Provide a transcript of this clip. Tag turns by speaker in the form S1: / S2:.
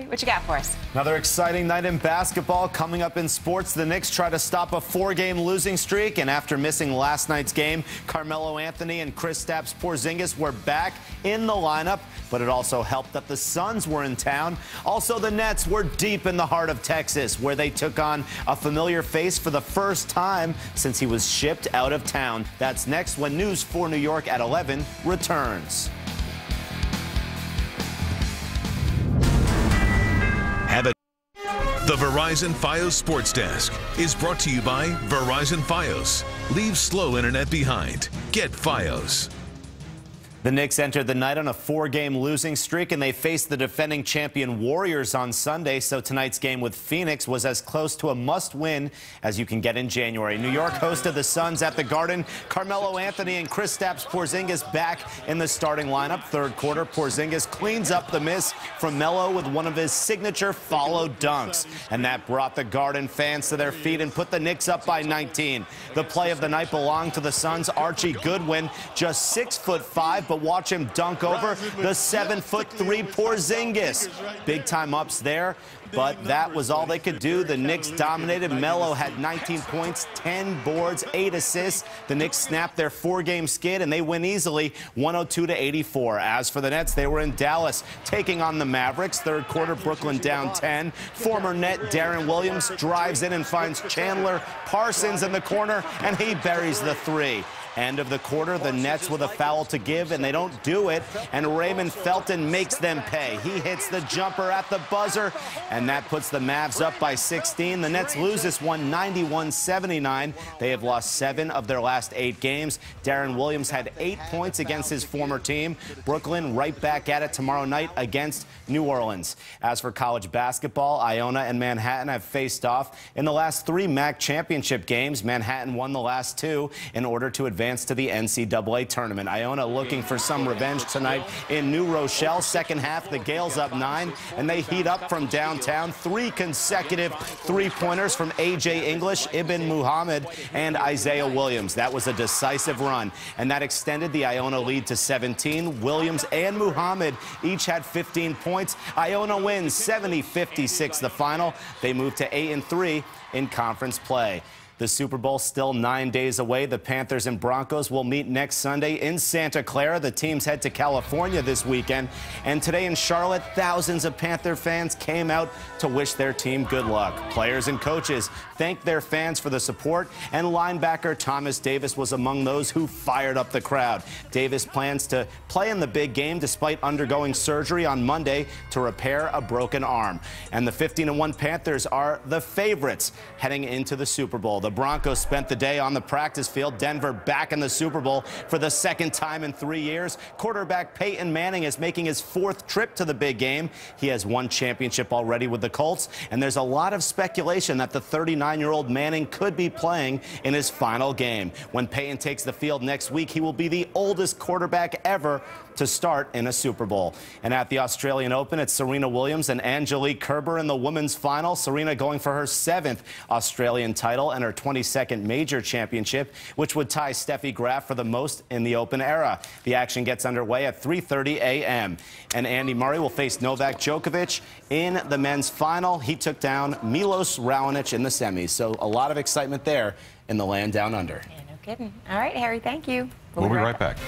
S1: What you got for us?
S2: Another exciting night in basketball coming up in sports. The Knicks try to stop a 4-game losing streak, and after missing last night's game, Carmelo Anthony and Kristaps Porzingis were back in the lineup, but it also helped that the Suns were in town. Also, the Nets were deep in the heart of Texas, where they took on a familiar face for the first time since he was shipped out of town. That's next when News 4 New York at 11 returns.
S3: The Verizon Fios Sports Desk is brought to you by Verizon Fios. Leave slow internet behind. Get Fios.
S2: The Knicks entered the night on a 4-game losing streak, and they faced the defending champion Warriors on Sunday. So tonight's game with Phoenix was as close to a must-win as you can get in January. New York hosted the Suns at the Garden. Carmelo Anthony and Kristaps Porzingis back in the starting lineup. Third quarter, Porzingis cleans up the miss from Melo with one of his signature follow dunks. And that brought the Garden fans to their feet and put the Knicks up by 19. The play of the night belonged to the Suns' Archie Goodwin, just 6'5", but watch him dunk over the 7'3" Porzingis. Big time ups there, but that was all they could do. The Knicks dominated. Melo had 19 points, 10 boards, 8 assists. The Knicks snapped their 4-game skid, and they win easily, 102-84. As for the Nets, they were in Dallas taking on the Mavericks. Third quarter, Brooklyn down 10. Former net Darren Williams drives in and finds Chandler Parsons in the corner, and he buries the 3. End of the quarter, the Nets with a foul to give, and they don't do it, and Raymond Felton makes them pay. He hits the jumper at the buzzer, and that puts the Mavs up by 16. The Nets lose this one 91-79. They have lost 7 of their last 8 games. Darren Williams had 8 points against his former team. Brooklyn right back at it tomorrow night against New Orleans. As for college basketball, Iona and Manhattan have faced off in the last 3 MAC championship games. Manhattan won the last 2 in order to advance to the NCAA tournament. Iona looking for some revenge tonight in New Rochelle. Second half, the Gales up 9, and they heat up from downtown. 3 consecutive three-pointers from A.J. English, Ibn Muhammad, and Isaiah Williams. That was a decisive run, and that extended the Iona lead to 17. Williams and Muhammad each had 15 points. Iona wins 70-56 the final. They move to 8-3 in conference play. The Super Bowl still 9 days away. The Panthers and Broncos will meet next Sunday in Santa Clara. The teams head to California this weekend. And today in Charlotte, thousands of Panther fans came out to wish their team good luck. Players and coaches thanked their fans for the support, and linebacker Thomas Davis was among those who fired up the crowd. Davis plans to play in the big game despite undergoing surgery on Monday to repair a broken arm. And the 15-1 Panthers are the favorites heading into the Super Bowl. The Broncos spent the day on the practice field. Denver back in the Super Bowl for the 2nd time in 3 years. Quarterback Peyton Manning is making his 4th trip to the big game. He has 1 championship already with the Colts, and there's a lot of speculation that the 39-year-old Manning could be playing in his final game. When Peyton takes the field next week, he will be the oldest quarterback ever to start in a Super Bowl. And at the Australian Open, it's Serena Williams and Angelique Kerber in the women's final. Serena going for her 7th Australian title and her 22nd major championship, which would tie Steffi Graf for the most in the Open era. The action gets underway at 3:30 a.m. And Andy Murray will face Novak Djokovic in the men's final. He took down Milos Raonic in the semis. So a lot of excitement there in the land down under.
S1: Yeah, no kidding. All right, Harry, thank you.
S4: We'll be right back.